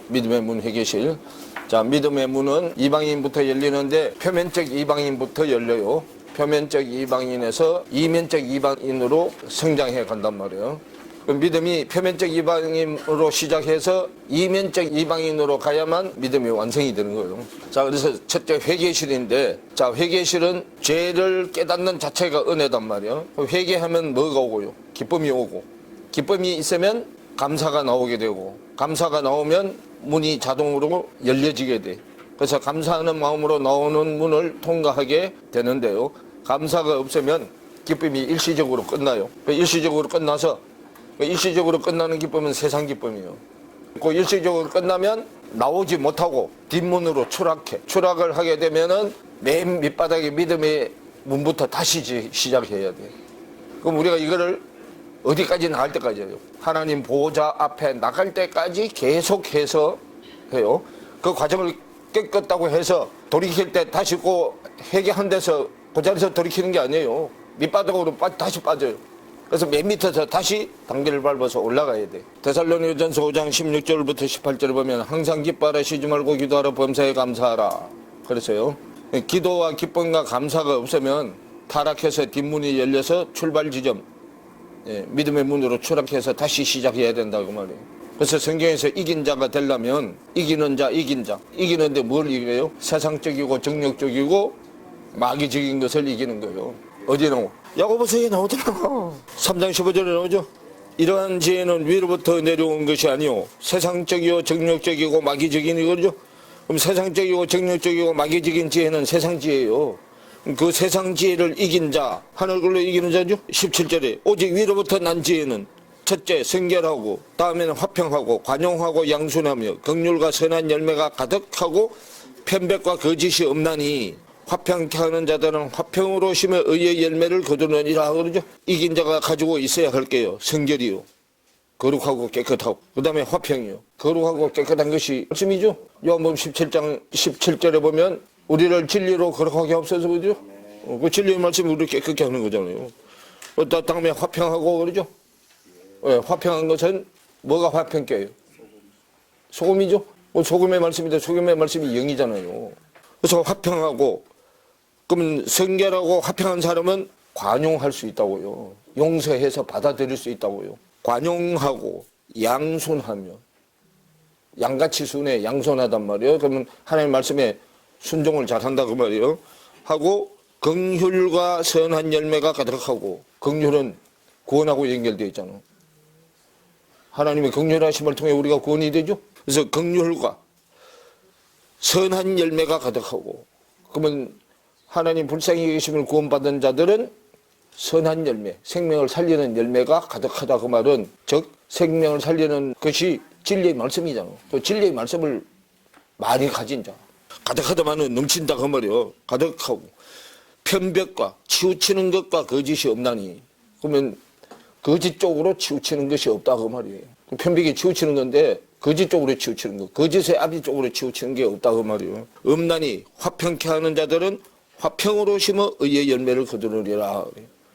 믿음의 문 회개실. 자, 믿음의 문은 이방인부터 열리는데 표면적 이방인부터 열려요. 표면적 이방인에서 이면적 이방인으로 성장해 간단 말이에요. 믿음이 표면적 이방인으로 시작해서 이면적 이방인으로 가야만 믿음이 완성이 되는 거예요. 자, 그래서 첫째 회개실인데, 자, 회개실은 죄를 깨닫는 자체가 은혜단 말이에요. 회개하면 뭐가 오고요? 기쁨이 오고, 기쁨이 있으면 감사가 나오게 되고, 감사가 나오면 문이 자동으로 열려지게 돼. 그래서 감사하는 마음으로 나오는 문을 통과하게 되는데요. 감사가 없으면 기쁨이 일시적으로 끝나요. 일시적으로 끝나서, 일시적으로 끝나는 기쁨은 세상 기쁨이에요. 그 일시적으로 끝나면 나오지 못하고 뒷문으로 추락해. 추락을 하게 되면은 맨 밑바닥에 믿음의 문부터 다시 시작해야 돼. 그럼 우리가 이거를 어디까지 나갈 때까지예요? 하나님 보호자 앞에 나갈 때까지 계속해서 해요. 그 과정을 깨끗다고 해서 돌이킬 때 다시 그 회개한 데서 그 자리에서 돌이키는 게 아니에요. 밑바닥으로 다시 빠져요. 그래서 맨 밑에서 다시 단계를 밟아서 올라가야 돼. 데살로니가전서 5장 16절부터 18절을 보면 항상 기뻐하라, 쉬지 말고 기도하라, 범사에 감사하라. 그랬어요. 기도와 기쁨과 감사가 없으면 타락해서 뒷문이 열려서 출발 지점, 믿음의 문으로 추락해서 다시 시작해야 된다고 말이에요. 그래서 성경에서 이긴 자가 되려면 이기는 자, 이긴 자. 이기는데 뭘 이겨요? 세상적이고 정력적이고 마귀적인 것을 이기는 거예요. 어디에 나오? 야고보서에 나오더라. 3장 15절에 나오죠. 이러한 지혜는 위로부터 내려온 것이 아니오 세상적이고 정력적이고 마귀적인 이거죠. 그럼 세상적이고 정력적이고 마귀적인 지혜는 세상 지혜예요. 그 세상 지혜를 이긴 자, 하늘걸로 이기는 자죠. 17절에 오직 위로부터 난 지혜는 첫째 성결하고, 다음에는 화평하고 관용하고 양순하며 긍휼과 선한 열매가 가득하고 편백과 거짓이 없나니 화평케 하는 자들은 화평으로 심어 의의 열매를 거두느니라 그러죠. 이긴 자가 가지고 있어야 할게요. 성결이요, 거룩하고 깨끗하고, 그 다음에 화평이요, 거룩하고 깨끗한 것이 말씀이죠. 요한복음 17장 17절에 보면 우리를 진리로 거룩하게 하옵소서 그러죠. 그 진리의 말씀이 우리를 깨끗게 하는 거잖아요. 다음에 화평하고 그러죠. 화평한 것은 뭐가 화평케 해요? 소금이죠. 소금의 말씀인데 소금의 말씀이 영이잖아요. 그래서 화평하고, 그러면 성결하고 화평한 사람은 관용할 수 있다고요. 용서해서 받아들일 수 있다고요. 관용하고 양순하며, 양같이 순해, 양손하단 말이에요. 그러면 하나님 말씀에 순종을 잘한다 그 말이에요. 하고 긍휼과 선한 열매가 가득하고, 긍휼은 구원하고 연결되어 있잖아. 하나님의 긍휼하심을 통해 우리가 구원이 되죠. 그래서 긍휼과 선한 열매가 가득하고, 그러면 하나님 불쌍히 계심을 구원받은 자들은 선한 열매, 생명을 살리는 열매가 가득하다 그 말은, 즉 생명을 살리는 것이 진리의 말씀이잖아. 또 진리의 말씀을 많이 가진 자, 가득하다마는 넘친다 그 말이에요. 가득하고 편벽과 치우치는 것과 거짓이 없나니, 그러면 거짓 쪽으로 치우치는 것이 없다 그 말이에요. 편벽이 치우치는 건데 거짓 쪽으로 치우치는 거, 거짓의 앞이 쪽으로 치우치는 게 없다 그 말이에요. 없나니 화평케 하는 자들은 화평으로 심어 의의 열매를 거두느리라.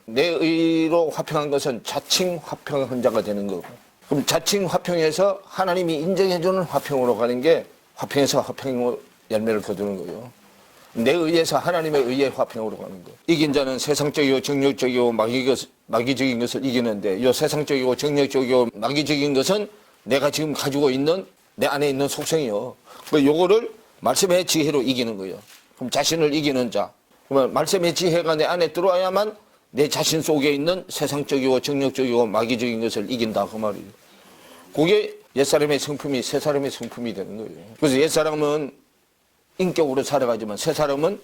내 의로 화평한 것은 자칭 화평한 자가 되는 거고, 그럼 자칭 화평해서 하나님이 인정해주는 화평으로 가는 게 화평해서 화평 열매를 거두는 거예요. 내 의에서 하나님의 의의 화평으로 가는 거. 이긴 자는 세상적이고 정력적이고 마귀적인 것을 이기는데, 이 세상적이고 정력적이고 마귀적인 것은 내가 지금 가지고 있는 내 안에 있는 속성이요. 요거를 말씀의 지혜로 이기는 거예요. 그럼 자신을 이기는 자. 그러면 말씀의 지혜가 내 안에 들어와야만 내 자신 속에 있는 세상적이고 정력적이고 마귀적인 것을 이긴다 그 말이에요. 그게 옛사람의 성품이 새사람의 성품이 되는 거예요. 그래서 옛사람은 인격으로 살아가지만 새사람은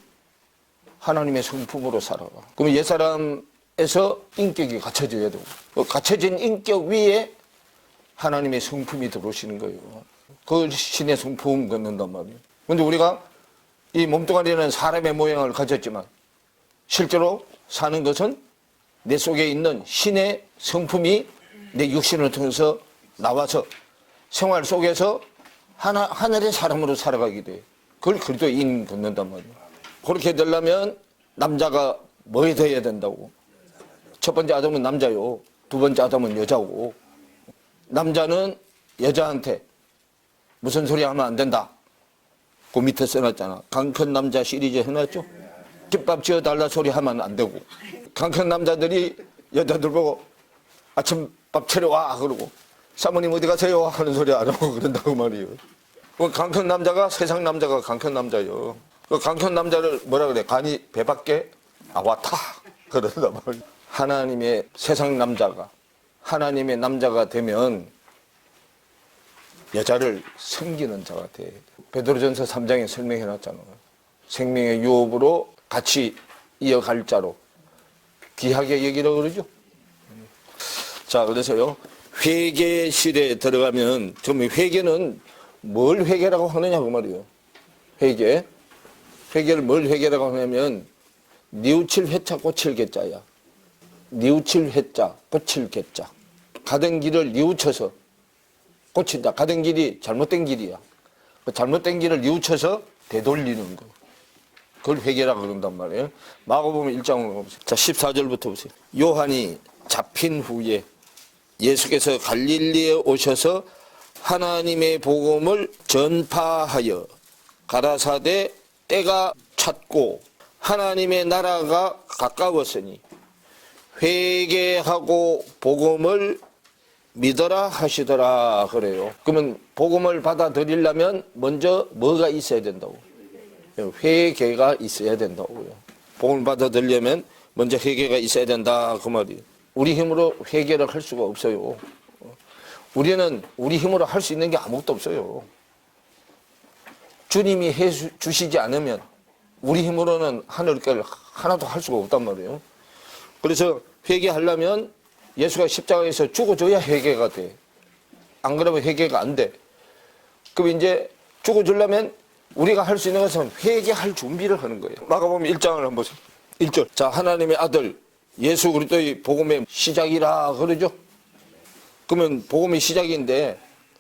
하나님의 성품으로 살아가. 그러면 옛사람에서 인격이 갖춰져야 되고, 갖춰진 인격 위에 하나님의 성품이 들어오시는 거예요. 그 신의 성품 갖는단 말이에요. 그런데 우리가 이 몸뚱아리는 사람의 모양을 가졌지만 실제로 사는 것은 내 속에 있는 신의 성품이 내 육신을 통해서 나와서 생활 속에서 하늘의 사람으로 살아가게 돼. 그걸 그리스도인 걷는단 말이에요. 그렇게 되려면 남자가 뭐 돼야 된다고? 첫 번째 아담은 남자요, 두 번째 아담은 여자고, 남자는 여자한테 무슨 소리 하면 안 된다. 그 밑에 써놨잖아. 강큰 남자 시리즈 해놨죠. 김밥 지어달라 소리 하면 안 되고. 강큰 남자들이 여자들 보고 아침밥 차려와 그러고 사모님 어디 가세요 하는 소리 안 하고 그런다고 말이에요. 그 강큰 남자가 세상 남자가 강큰 남자예요. 그 강큰 남자를 뭐라 그래? 간이 배 밖에 나왔다 그런단 말이에요. 하나님의 세상 남자가 하나님의 남자가 되면 여자를 섬기는 자가 돼. 베드로전서 3장에 설명해 놨잖아요. 생명의 유업으로 같이 이어갈 자로 귀하게 여기라고 그러죠. 자, 그래서요. 회개실에 들어가면 정말 회개는 뭘 회개라고 하느냐고 말이에요. 회개를 뭘 회개라고 하냐면 뉘우칠 회자 꽂힐 개자야. 뉘우칠 회자 꽂힐 개자. 가던 길을 뉘우쳐서 꽂힌다. 가던 길이 잘못된 길이야. 그 잘못된 길을 뉘우쳐서 되돌리는 거. 그걸 회개라고 그런단 말이에요. 마가복음 1장으로 보세요. 자, 14절부터 보세요. 요한이 잡힌 후에 예수께서 갈릴리에 오셔서 하나님의 복음을 전파하여 가라사대 때가 찼고 하나님의 나라가 가까웠으니 회개하고 복음을 믿어라 하시더라 그래요. 그러면 복음을 받아들이려면 먼저 뭐가 있어야 된다고? 회개가 있어야 된다고요. 복음을 받아들이려면 먼저 회개가 있어야 된다 그 말이에요. 우리 힘으로 회개를 할 수가 없어요. 우리는 우리 힘으로 할 수 있는 게 아무것도 없어요. 주님이 해 주시지 않으면 우리 힘으로는 하늘길 하나도 할 수가 없단 말이에요. 그래서 회개하려면 예수가 십자가에서 죽어줘야 회개가 돼. 안 그러면 회개가 안 돼. 그럼 이제 죽어주려면 우리가 할 수 있는 것은 회개할 준비를 하는 거예요. 마가복음 1장을 한번 보세요. 1절. 자, 하나님의 아들 예수 그리스도의 복음의 시작이라 그러죠. 그러면 복음의 시작인데,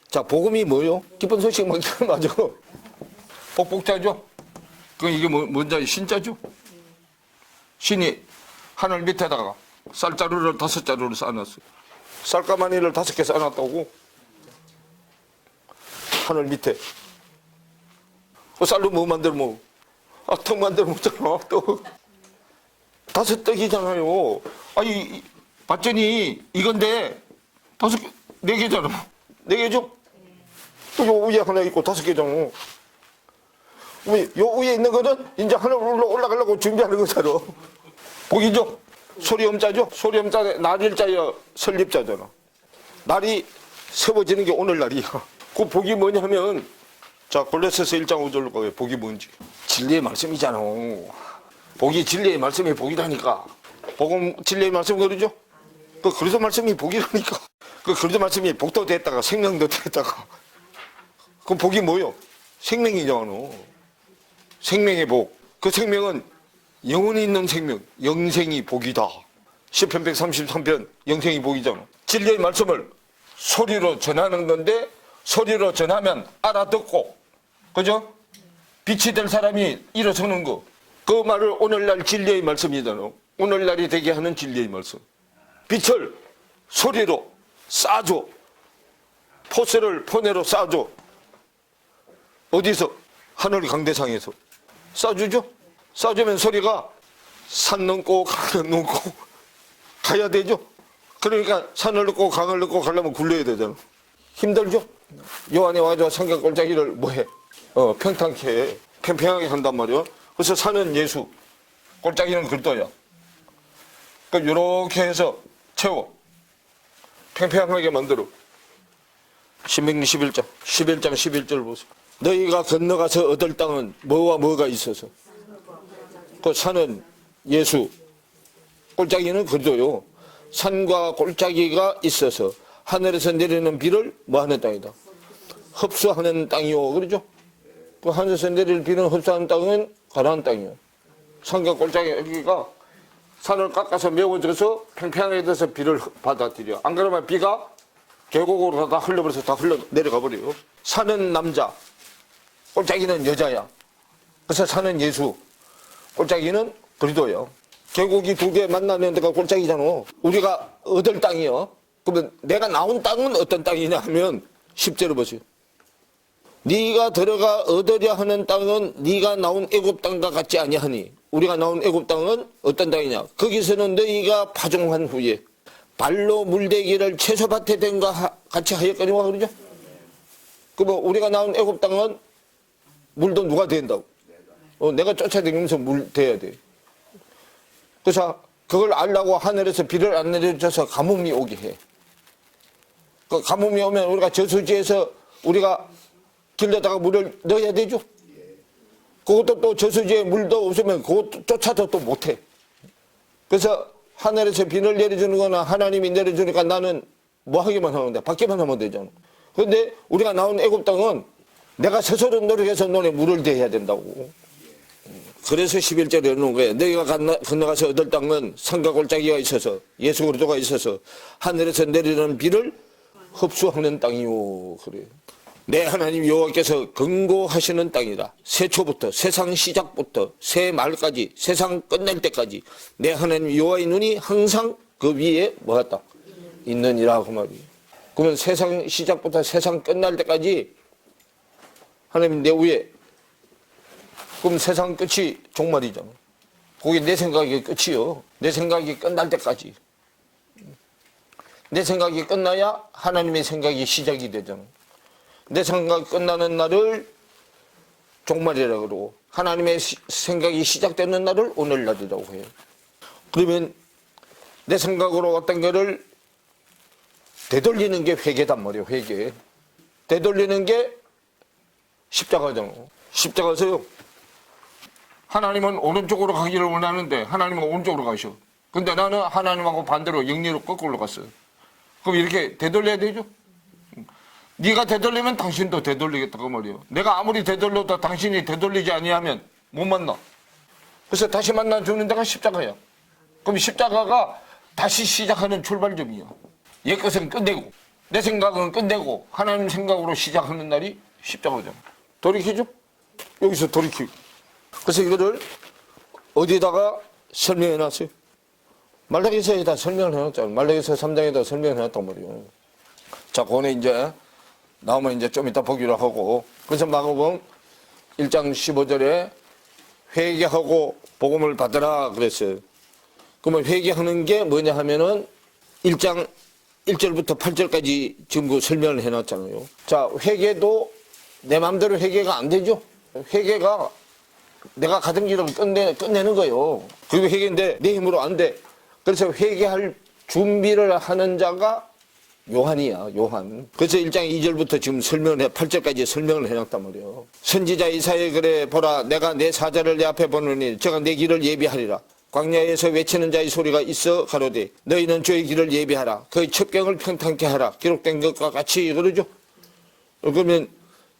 자, 복음이 뭐요? 기쁜 소식 막 맞아. 복복자죠. 그 이게 뭔지 신자죠. 신이 하늘 밑에다가 쌀자루를 5자루를 쌓아놨어요. 쌀가마니를 5개 쌓아놨다고. 하늘 밑에. 그 쌀로 뭐 만들어 먹어? 떡 만들어 먹잖아. 떡. 5떡이잖아요. 아니 밭전이 이건데 4개잖아. 4개죠? 또 요 위에 하나 있고 5개잖아. 요 위에 있는 거는 이제 하늘로 올라가려고 준비하는 거잖아. 복이죠? 소리엄자죠? 소리엄자에 날일자여 설립자잖아. 날이 세워지는 게 오늘날이야. 그 복이 뭐냐면, 자, 골로새서 1장 5절로 가요. 복이 뭔지. 진리의 말씀이잖아. 복이 진리의 말씀이 복이라니까. 복은 진리의 말씀 그러죠? 그 그리스도 말씀이 복이라니까. 그 그리스도 말씀이 복도 됐다가 생명도 됐다가. 그 복이 뭐요? 생명이잖아. 생명의 복. 그 생명은 영원히 있는 생명, 영생이 복이다. 시편 133편 영생이 복이잖아. 진리의 말씀을 소리로 전하는 건데 소리로 전하면 알아듣고, 그죠? 빛이 될 사람이 일어서는 거. 그 말을 오늘날 진리의 말씀이잖아. 오늘날이 되게 하는 진리의 말씀. 빛을 소리로 쏴줘. 포스를 포내로 쏴줘. 어디서? 하늘 강대상에서 쏴주죠? 쏴주면 소리가 산 넘고 강을 넘고 가야 되죠? 그러니까 산을 넘고 강을 넘고 가려면 굴려야 되잖아. 힘들죠? 요한이 와서 성경 골짜기를 뭐해? 평탄케 해. 평평하게 한단 말이야. 그래서 산은 예수, 골짜기는 그리스도야. 그러니까 이렇게 해서 채워. 평평하게 만들어. 신명기 11장 11절 보세요. 너희가 건너가서 얻을 땅은 뭐와 뭐가 있어서? 그 산은 예수, 골짜기는 그리스도요. 산과 골짜기가 있어서 하늘에서 내리는 비를 뭐 하는 땅이다? 흡수하는 땅이요. 그러죠? 그 하늘에서 내리는 비는 흡수하는 땅은 가나안 땅이요. 산과 골짜기가 산을 깎아서 메워줘서 평평하게 돼서 비를 받아들여. 안 그러면 비가 계곡으로 다 흘러버려서 다 흘러 내려가 버려요. 산은 남자, 골짜기는 여자야. 그래서 산은 예수, 골짜기는 그리스도예요. 계곡이 2개 만나는 데가 골짜기잖아. 우리가 얻을 땅이요. 그러면 내가 나온 땅은 어떤 땅이냐 하면 10절을 보세요. 네가 들어가 얻으려 하는 땅은 네가 나온 애굽 땅과 같지 아니하니. 우리가 나온 애굽 땅은 어떤 땅이냐? 거기서는 너희가 파종한 후에 발로 물대기를 채소밭에 된과 같이 하였거니와 그러죠? 그러면 우리가 나온 애굽 땅은 물도 누가 된다고? 내가 쫓아다니면서 물 대야 돼. 그래서 그걸 알라고 하늘에서 비를 안 내려줘서 가뭄이 오게 해. 그 가뭄이 오면 우리가 저수지에서 우리가 길러다가 물을 넣어야 되죠. 그것도 또 저수지에 물도 없으면 그것도 쫓아서 또 못해. 그래서 하늘에서 비를 내려주는 거나 하나님이 내려주니까 나는 뭐 하기만 하는데 받기만 하면 되잖아. 그런데 우리가 나온 애굽 땅은 내가 스스로 노력해서 너네 물을 대야 된다고. 그래서 11절에 넣은 거예요. 너희가 건너가서 얻을 땅은 산과 골짜기가 있어서 예수 그리스도가 있어서 하늘에서 내리는 비를 흡수하는 땅이요. 그래요. 내 하나님 여호와께서 경고하시는 땅이다. 세초부터 세상 시작부터 새 말까지 세상 끝날 때까지 내 하나님 여호와의 눈이 항상 그 위에 뭐였다? 있느니라 그 말이에요. 그러면 세상 시작부터 세상 끝날 때까지 하나님 내 위에, 그럼 세상 끝이 종말이잖아. 그게 내 생각이 끝이요. 내 생각이 끝날 때까지. 내 생각이 끝나야 하나님의 생각이 시작이 되잖아. 내 생각이 끝나는 날을 종말이라고 그러고 하나님의 생각이 시작되는 날을 오늘날이라고 해요. 그러면 내 생각으로 어떤 거를 되돌리는 게 회개단 말이에요. 회개. 되돌리는 게 십자가잖아. 십자가서요. 하나님은 오른쪽으로 가기를 원하는데 하나님은 오른쪽으로 가셔. 근데 나는 하나님하고 반대로 영리로 거꾸로 갔어요. 그럼 이렇게 되돌려야 되죠? 네가 되돌리면 당신도 되돌리겠다고 말이에요. 내가 아무리 되돌려도 당신이 되돌리지 아니하면 못 만나. 그래서 다시 만나주는 데가 십자가야. 그럼 십자가가 다시 시작하는 출발점이야. 옛 것은 끝내고 내 생각은 끝내고 하나님 생각으로 시작하는 날이 십자가잖아. 돌이키죠? 여기서 돌이키고. 그래서 이거를 어디다가 설명해 놨어요? 말라기서에다 설명을 해놨잖아. 말라기서 3장에다 설명을 해놨단 말이에요. 자, 그거는 이제 나오면 이제 좀 이따 보기로 하고. 그래서 마가복음 1장 15절에 회개하고 복음을 받으라 그랬어요. 그러면 회개하는 게 뭐냐 하면은 1장 1절부터 8절까지 지금 그 설명을 해놨잖아요. 자, 회개도 내 마음대로 회개가 안 되죠. 회개가 내가 가던 길을 끝내는 거예요. 그리고 회개인데 내 힘으로 안 돼. 그래서 회개할 준비를 하는 자가 요한이야, 요한. 그래서 1장 2절부터 지금 8절까지 설명을 해놨단 말이에요. 선지자 이사야 그래 보라 내가 내 사자를 내 앞에 보느니 저가 내 길을 예비하리라. 광야에서 외치는 자의 소리가 있어 가로되 너희는 저의 길을 예비하라. 그의 첩경을 평탄케 하라. 기록된 것과 같이 그러죠. 그러면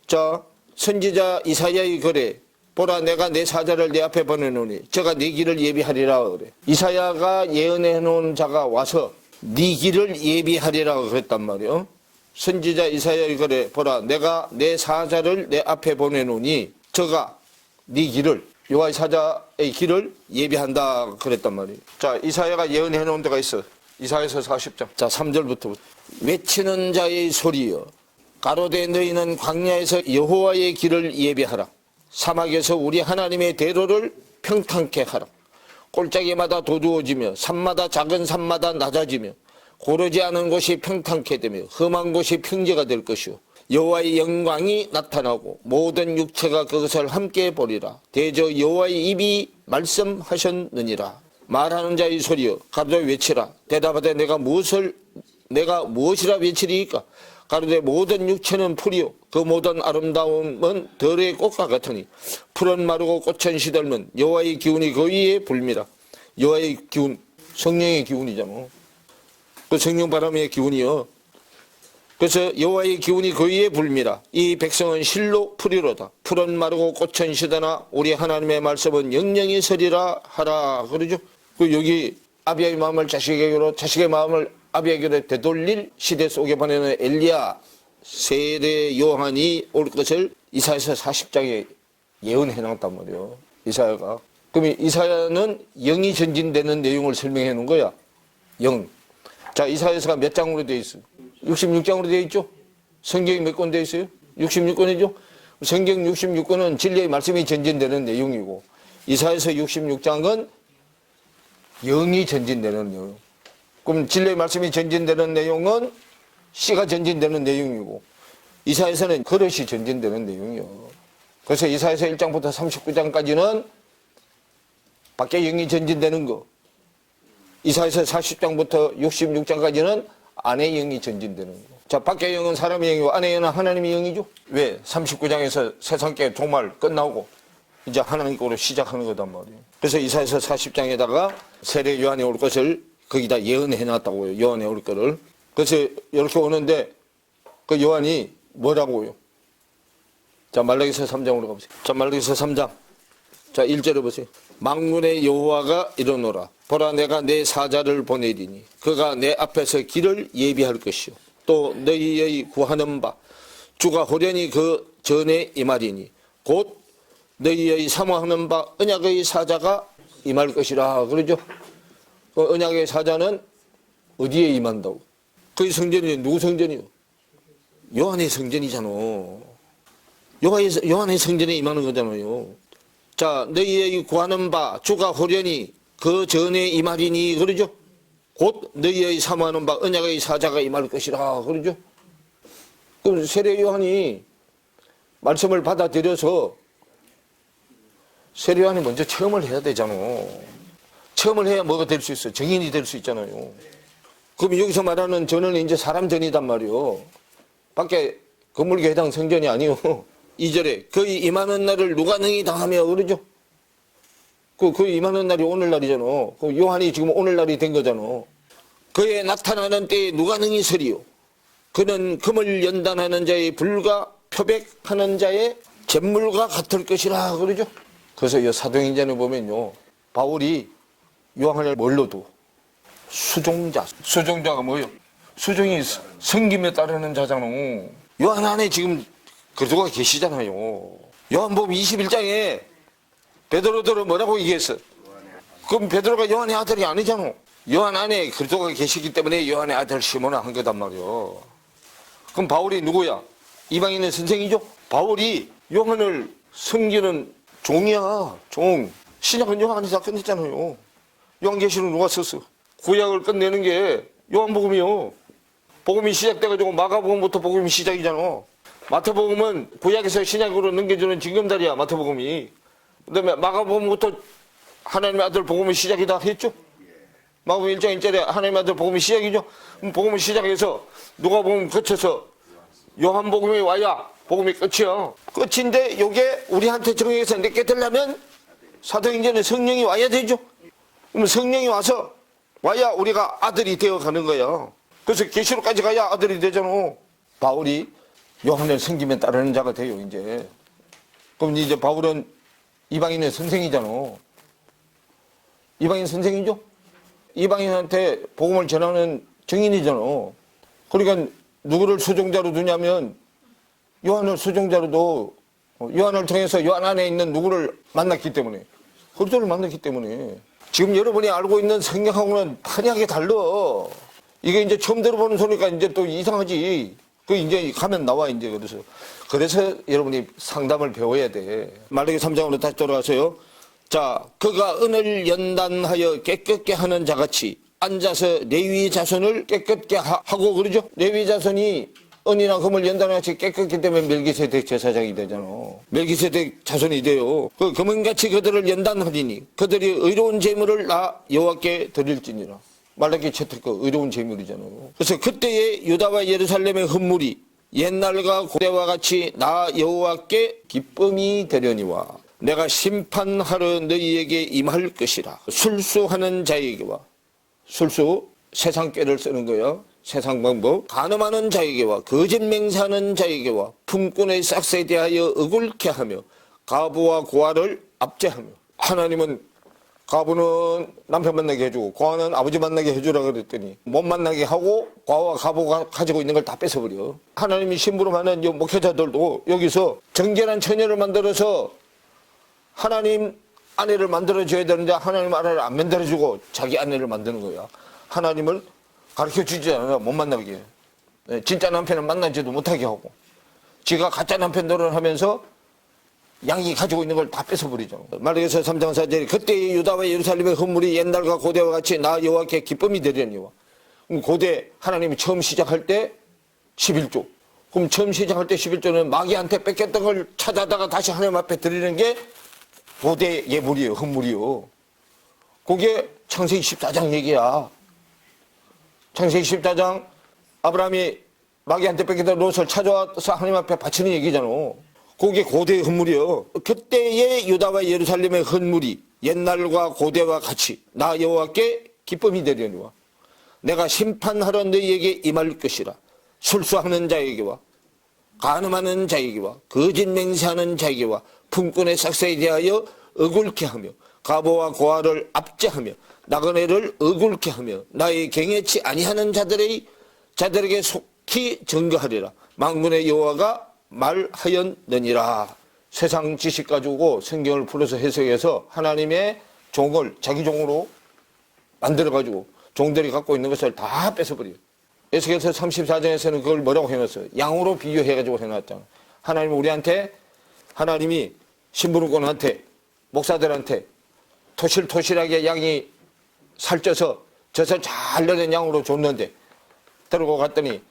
자 선지자 이사야의 글에 보라 내가 내 사자를 내 앞에 보내노니 저가 네 길을 예비하리라 그래. 이사야가 예언해 놓은 자가 와서 네 길을 예비하리라 그랬단 말이에요. 선지자 이사야의 글에 보라 내가 내 사자를 내 앞에 보내노니 저가 네 길을 여호와의 사자의 길을 예비한다 그랬단 말이에요. 자 이사야가 예언해 놓은 데가 있어. 이사야서 40장 자 3절부터 외치는 자의 소리여 가로되 너희는 광야에서 여호와의 길을 예비하라. 사막에서 우리 하나님의 대로를 평탄케 하라. 골짜기마다 도두어지며 산마다 작은 산마다 낮아지며 고르지 않은 곳이 평탄케 되며 험한 곳이 평지가 될 것이요 여호와의 영광이 나타나고 모든 육체가 그것을 함께 보리라. 대저 여호와의 입이 말씀하셨느니라. 말하는 자의 소리여 가로되 외치라. 대답하되 내가 무엇이라 외치리이까. 가로되 모든 육체는 풀이요 그 모든 아름다움은 들의 꽃과 같으니 풀은 마르고 꽃은 시들면 여호와의 기운이 그 위에 불미라. 여호와의 기운 성령의 기운이잖아. 그 성령 바람의 기운이요. 그래서 여호와의 기운이 그 위에 불미라. 이 백성은 실로 풀이로다. 풀은 마르고 꽃은 시드나 우리 하나님의 말씀은 영영이 서리라 하라 그러죠. 그 여기 아비의 마음을 자식에게로 자식의 마음을 아비에게로 되돌릴 시대 속에 보내는 엘리야 세례 요한이 올 것을 이사야서 40장에 예언해 놨단 말이에요. 이사야가. 그럼 이사야는 영이 전진되는 내용을 설명해 놓은 거야. 영. 자, 이사야서가 몇 장으로 되어 있어요? 66장으로 되어 있죠? 성경이 몇 권 되어 있어요? 66권이죠? 성경 66권은 진리의 말씀이 전진되는 내용이고 이사야서 66장은 영이 전진되는 내용. 그럼 진리의 말씀이 전진되는 내용은 씨가 전진되는 내용이고 이사야서는 그릇이 전진되는 내용이요. 그래서 이사야서 1장부터 39장까지는 밖에 영이 전진되는 거. 이사야서 40장부터 66장까지는 안의 영이 전진되는 거. 자, 밖의 영은 사람의 영이고 안의 영은 하나님의 영이죠. 왜? 39장에서 세상계 종말 끝나고 이제 하나님 거로 시작하는 거단 말이에요. 그래서 이사야서 40장에다가 세례 요한이 올 것을 거기다 예언해 놨다고요. 요한이 올 거를. 그래서 이렇게 오는데 그 요한이 뭐라고요? 자, 말라기서 3장으로 가보세요. 자, 말라기서 3장. 자, 1절을 보세요. 만군의 여호와가 이르노라. 보라, 내가 내 사자를 보내리니 그가 내 앞에서 길을 예비할 것이요. 또 너희의 구하는 바 주가 호련히 그 전에 임하리니 곧 너희의 사모하는 바 언약의 사자가 임할 것이라. 그러죠? 그 언약의 사자는 어디에 임한다고? 그의 성전이 누구 성전이요? 요한의 성전이잖아. 요한의 성전에 임하는 거잖아요. 자, 너희의 구하는 바 주가 호련히 그 전에 임하리니 그러죠? 곧 너희의 사모하는 바 언약의 사자가 임할 것이라. 그러죠? 그럼 세례 요한이 말씀을 받아들여서 세례 요한이 먼저 체험을 해야 되잖아. 체험을 해야 뭐가 될 수 있어? 증인이 될 수 있잖아요. 그럼 여기서 말하는 전은 이제 사람 전이단 말이요. 밖에 건물계 해당 성전이 아니요. 2절에 그의 임하는 날을 누가 능히 당하며 그러죠? 그 임하는 날이 오늘날이잖아. 그 요한이 지금 오늘날이 된 거잖아. 그의 나타나는 때에 누가 능히 서리요? 그는 금을 연단하는 자의 불과 표백하는 자의 잿물과 같을 것이라 그러죠. 그래서 이 사도행전에 보면요, 바울이 요한을 뭘로 둬? 수종자. 수종자가 뭐예요? 수종이 성김에 따르는 자잖아. 요한 안에 지금 그리스도가 계시잖아요. 요한복음 21장에 베드로들은 뭐라고 얘기했어? 그럼 베드로가 요한의 아들이 아니잖아. 요한 안에 그리스도가 계시기 때문에 요한의 아들 시몬을 한 거단 말이요. 그럼 바울이 누구야? 이방인의 선생이죠? 바울이 요한을 섬기는 종이야. 종. 신약은 요한이 다 끝냈잖아요. 요한계시록 누가 썼어? 구약을 끝내는 게 요한복음이요. 복음이 시작돼가지고 마가복음부터 복음이 시작이잖아. 마태복음은 구약에서 신약으로 넘겨주는 징검다리야. 마태복음이. 그 다음에 마가복음부터 하나님의 아들 복음이 시작이다 했죠. 마가복음 1장 1절에 하나님의 아들 복음이 시작이죠. 그럼 복음을 시작해서 누가복음 거쳐서 요한복음이 와야 복음이 끝이야. 끝인데 요게 우리한테 정해서 내게 되려면 사도행전에 성령이 와야 되죠. 그럼 성령이 와야 우리가 아들이 되어가는 거야. 그래서 계시록까지 가야 아들이 되잖아. 바울이 요한을 섬기면 따르는 자가 돼요. 이제 그럼 이제 바울은 이방인의 선생이잖아. 이방인 선생이죠. 이방인한테 복음을 전하는 증인이잖아. 그러니까 누구를 수종자로 두냐면 요한을 수종자로 둬. 요한을 통해서 요한 안에 있는 누구를 만났기 때문에, 그리스도를 만났기 때문에. 지금 여러분이 알고 있는 성경하고는 판이하게 달라. 이게 이제 처음 들어보는 소리가 이제 또 이상하지. 그 이제 가면 나와 이제. 그래서 여러분이 상담을 배워야 돼. 말라기 3장으로 다시 돌아가세요. 자, 그가 은을 연단하여 깨끗게 하는 자같이 앉아서 레위 자손을 깨끗게 하고 그러죠. 레위 자손이 은이나 금을 연단하여 깨끗기 때문에 멜기세덱 제사장이 되잖아. 멜기세덱 자손이 돼요. 그 금은같이 그들을 연단하리니 그들이 의로운 제물을 나 여호와께 드릴지니라. 말라기 채택거 의로운 제물이잖아요. 그래서 그때의 유다와 예루살렘의 헌물이 옛날과 고대와 같이 나 여호와께 기쁨이 되려니와 내가 심판하러 너희에게 임할 것이라. 술수하는 자에게와, 술수 세상 꾀를 쓰는 거야. 세상 방법. 간음하는 자에게와 거짓 맹세하는 자에게와 품꾼의 싹스에 대하여 억울케 하며 가부와 고아를 압제하며. 하나님은 가부는 남편 만나게 해주고 고아는 아버지 만나게 해주라 그랬더니 못 만나게 하고 고아와 가부가 가지고 있는 걸 다 뺏어버려. 하나님이 심부름하는 목회자들도 여기서 정결한 처녀를 만들어서 하나님 아내를 만들어줘야 되는데 하나님 아내를 안 만들어주고 자기 아내를 만드는 거야. 하나님을 가르쳐주지 않아. 못 만나게. 진짜 남편을 만나지도 못하게 하고 지가 가짜 남편 노릇하면서 양이 가지고 있는 걸 다 뺏어버리죠. 말라기서 3장 4절에 그때의 유다와 예루살렘의 헌물이 옛날과 고대와 같이 나 여호와께 기쁨이 되려니와. 고대 하나님이 처음 시작할 때 11조. 그럼 처음 시작할 때 11조는 마귀한테 뺏겼던 걸 찾아다가 다시 하나님 앞에 드리는 게 고대 예물이에요. 헌물이요. 그게 창세기 14장 얘기야. 창세기 14장 아브라함이 마귀한테 뺏겼던 롯을 찾아와서 하나님 앞에 바치는 얘기잖아. 그게 고대의 헌물이요. 그때의 유다와 예루살렘의 헌물이 옛날과 고대와 같이 나 여호와께 기쁨이 되려니와. 내가 심판하러 너희에게 임할 것이라. 술수하는 자에게와 간음하는 자에게와 거짓 맹세하는 자에게와 품꾼의 삭세에 대하여 억울케 하며 가보와 고아를 압제하며 나그네를 억울케 하며 나의 경외치 아니하는 자들에게 속히 증거하리라. 만군의 여호와가 말하였느니라. 세상 지식 가지고 성경을 풀어서 해석해서 하나님의 종을 자기 종으로 만들어가지고 종들이 갖고 있는 것을 다 뺏어버려요. 에스겔서 34장에서는 그걸 뭐라고 해놨어요? 양으로 비유해가지고 해놨잖아. 하나님은 우리한테, 하나님이 신부름꾼한테, 목사들한테 토실토실하게 양이 살쪄서 젖을 잘 내는 양으로 줬는데 데리고 갔더니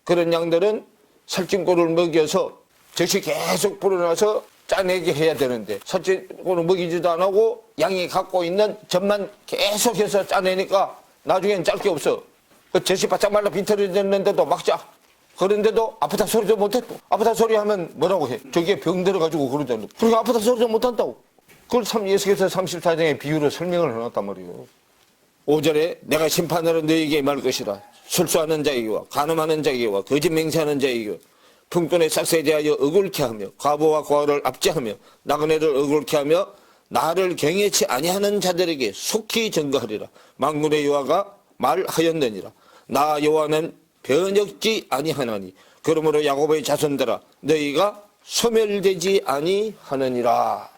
그런 양들은 살찐꼴을 먹여서 젖이 계속 불어나서 짜내게 해야 되는데 살찐꼴을 먹이지도 안 하고 양이 갖고 있는 젖만 계속해서 짜내니까 나중엔 짤 게 없어. 그 젖이 바짝 말라 비틀어졌는데도 막 짜. 그런데도 아프다 소리도 못했고. 아프다 소리 하면 뭐라고 해? 저게 병 들어가지고 그러잖아. 그러니까 아프다 소리도 못한다고. 그걸 예수께서 34장의 비유로 설명을 해놨단 말이에요. 5절에 내가 심판하러 너희에게 임할 것이라. 술수하는 자에게와 간음하는 자에게와 거짓 맹세하는 자에게와 품꾼의 삭세에 대하여 억울케 하며 과부와 고아를 압제하며 나그네를 억울케 하며 나를 경외치 아니하는 자들에게 속히 증거하리라. 만군의 여호와가 말하였느니라. 나 여호와는 변혁지 아니하나니 그러므로 야곱의 자손들아 너희가 소멸되지 아니하느니라.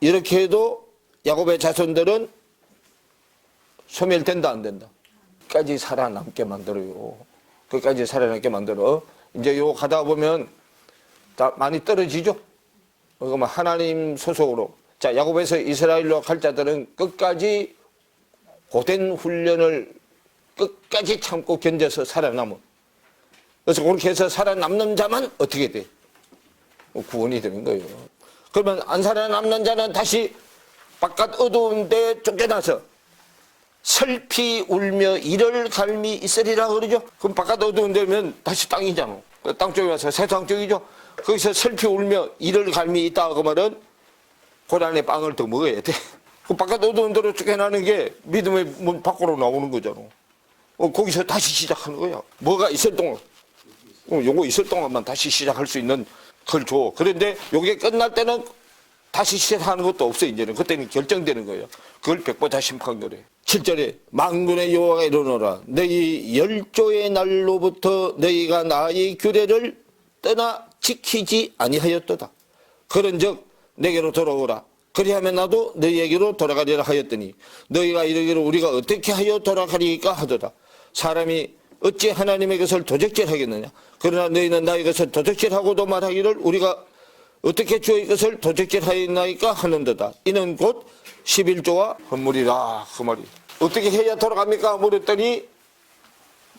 이렇게 해도 야곱의 자손들은 소멸된다 안 된다? 끝까지 살아남게 만들어요. 끝까지 살아남게 만들어. 이제 요 가다 보면 다 많이 떨어지죠. 그러면 하나님 소속으로. 자, 야곱에서 이스라엘로 갈 자들은 끝까지 고된 훈련을 끝까지 참고 견뎌서 살아남어. 그래서 그렇게 해서 살아남는 자만 어떻게 돼? 구원이 되는 거예요. 그러면 안 살아남는 자는 다시 바깥 어두운 데 쫓겨나서 슬피 울며 이를 갈미 있으리라 그러죠. 그럼 바깥 어두운 데면 다시 땅이잖아. 땅 쪽에 와서 세상 쪽이죠. 거기서 슬피 울며 이를 갈미 있다 그 말은 고난의 빵을 더 먹어야 돼. 그 바깥 어두운 데로 쫓겨나는 게 믿음의 문 밖으로 나오는 거잖아. 거기서 다시 시작하는 거야. 뭐가 있을 동안. 요거 있을 동안만 다시 시작할 수 있는 걸 줘. 그런데 요게 끝날 때는 다시 시작하는 것도 없어. 이제는 그때는 결정되는 거예요. 그걸 백보자 심판거래. 7절에 만군의 여호와가 이르노라. 너희 열조의 날로부터 너희가 나의 규례를 떠나 지키지 아니하였도다. 그런즉 내게로 돌아오라. 그리하면 나도 너희에게로 돌아가리라 하였더니 너희가 이르기를 우리가 어떻게 하여 돌아가리까 하도다. 사람이 어찌 하나님의 것을 도적질하겠느냐. 그러나 너희는 나의 것을 도적질하고도 말하기를 우리가 어떻게 주의 것을 도적질하였나이까 하는도다. 이는 곧 11조와 헌물이라. 그 말이 어떻게 해야 돌아갑니까 물었더니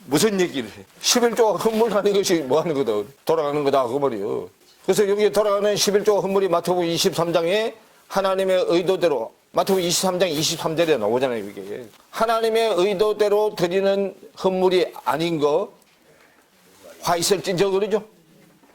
무슨 얘기를 해. 11조와 헌물하는 것이 뭐 하는 거다. 돌아가는 거다 그 말이요. 그래서 여기에 돌아가는 11조와 헌물이 마태복음 23장에 하나님의 의도대로 마태복음 23장 23절에 나오잖아요. 이게 하나님의 의도대로 드리는 헌물이 아닌 거 화 있을진저 그러죠.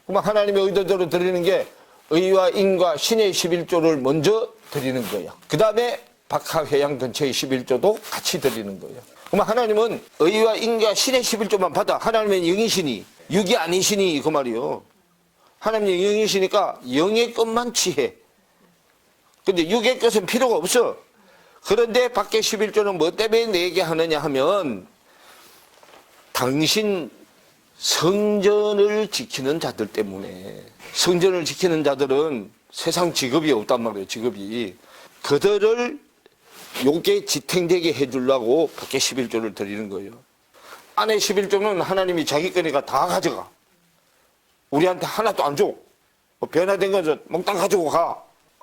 그러면 하나님의 의도대로 드리는 게 의와 인과 신의 11조를 먼저 드리는 거야. 그 다음에 박하회양 근처의 11조도 같이 드리는 거예요. 그러면 하나님은 의와 인과 신의 11조만 받아. 하나님은 영이시니 육이 아니시니 그 말이요. 하나님이 영이시니까 영의 것만 취해. 근데 육의 것은 필요가 없어. 그런데 밖에 11조는 뭐 때문에 내게 하느냐 하면 당신 성전을 지키는 자들 때문에. 성전을 지키는 자들은 세상 직업이 없단 말이에요. 직업이. 그들을 요게 지탱되게 해주려고 밖에 11조를 드리는 거예요. 안에 11조는 하나님이 자기 거니까 다 가져가. 우리한테 하나도 안 줘. 뭐 변화된 것은 몽땅 가지고 가.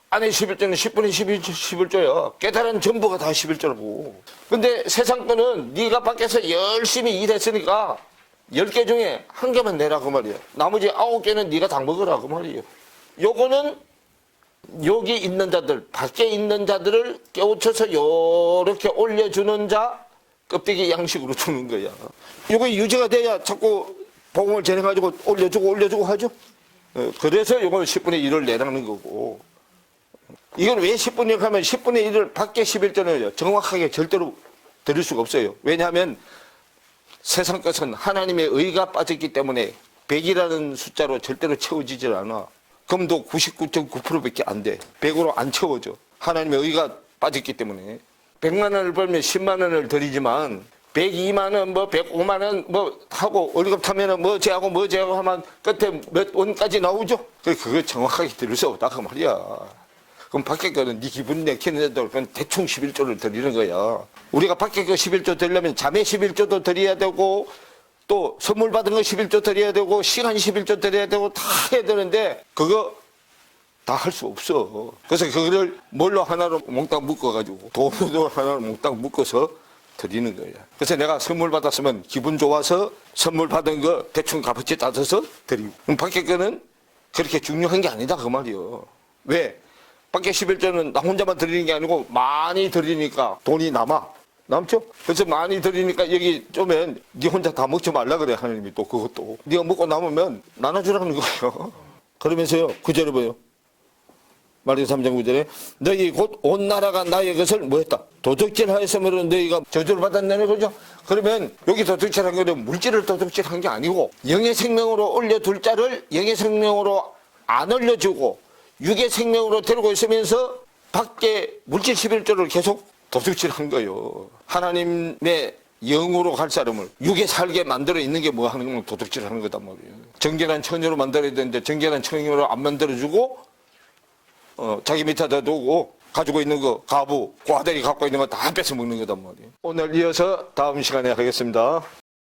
안에 11조는 10분의 11조야. 깨달은 전부가 다 11조라고. 근데 세상 거는 네가 밖에서 열심히 일했으니까 10개 중에 1개만 내라고 말이야. 나머지 9개는 네가 다 먹으라고 말이에요. 요거는 여기 있는 자들, 밖에 있는 자들을 깨우쳐서 요렇게 올려주는 자 껍데기 양식으로 주는 거야. 요거 유지가 돼야 자꾸 복음을 전해가지고 올려주고 하죠. 그래서 요걸 10분의 1을 내라는 거고. 이건 왜 10분의 1 하면 10분의 1을 밖에 11조는 정확하게 절대로 드릴 수가 없어요. 왜냐하면 세상 것은 하나님의 의가 빠졌기 때문에 100이라는 숫자로 절대로 채워지질 않아. 금도 99.9%밖에 안 돼. 100으로 안 채워져. 하나님의 의가 빠졌기 때문에. 100만 원을 벌면 10만 원을 드리지만 102만 원, 뭐 105만 원, 뭐 하고 월급 타면은 뭐 제하고 하면 끝에 몇 원까지 나오죠. 그거 정확하게 드릴 수 없다 그 말이야. 그럼 밖에 거는 네 기분 내키는데도 그건 대충 11조를 드리는 거야. 우리가 밖에 거 11조 드리려면 자매 11조도 드려야 되고 또 선물 받은 거 11조 드려야 되고 시간 11조 드려야 되고 다 해야 되는데 그거 다 할 수 없어. 그래서 그거를 뭘로 하나로 몽땅 묶어가지고 돈으로 하나로 몽땅 묶어서 드리는 거야. 그래서 내가 선물 받았으면 기분 좋아서 선물 받은 거 대충 값어치 따져서 드리고. 그럼 밖에 거는 그렇게 중요한 게 아니다 그 말이요. 왜? 밖에 11조는 나 혼자만 드리는 게 아니고 많이 드리니까 돈이 남죠? 그래서 많이 드리니까 여기 쪼면 네 혼자 다 먹지 말라 그래 하나님이 또 그것도. 네가 먹고 남으면 나눠주라는 거예요. 그러면서요 9절에 뭐예요? 마리오 3장 9절에 너희 곧 온 나라가 나의 것을 뭐했다? 도둑질 하였으므로 너희가 저주를 받았다는 거죠. 그러면 여기 도둑질한 거는 물질을 도둑질한 게 아니고 영의 생명으로 올려둘 자를 영의 생명으로 안 올려주고 육의 생명으로 데리고 있으면서 밖에 물질 11조를 계속 도둑질한 거예요. 하나님의 영으로 갈 사람을 육에 살게 만들어 있는 게 뭐 하는 건 도둑질하는 거단 말이에요. 정결한 처녀로 만들어야 되는데 정결한 처녀로 안 만들어주고 자기 밑에다 두고 가지고 있는 거 가부, 그 아들이 갖고 있는 거 다 뺏어 먹는 거단 말이에요. 오늘 이어서 다음 시간에 하겠습니다.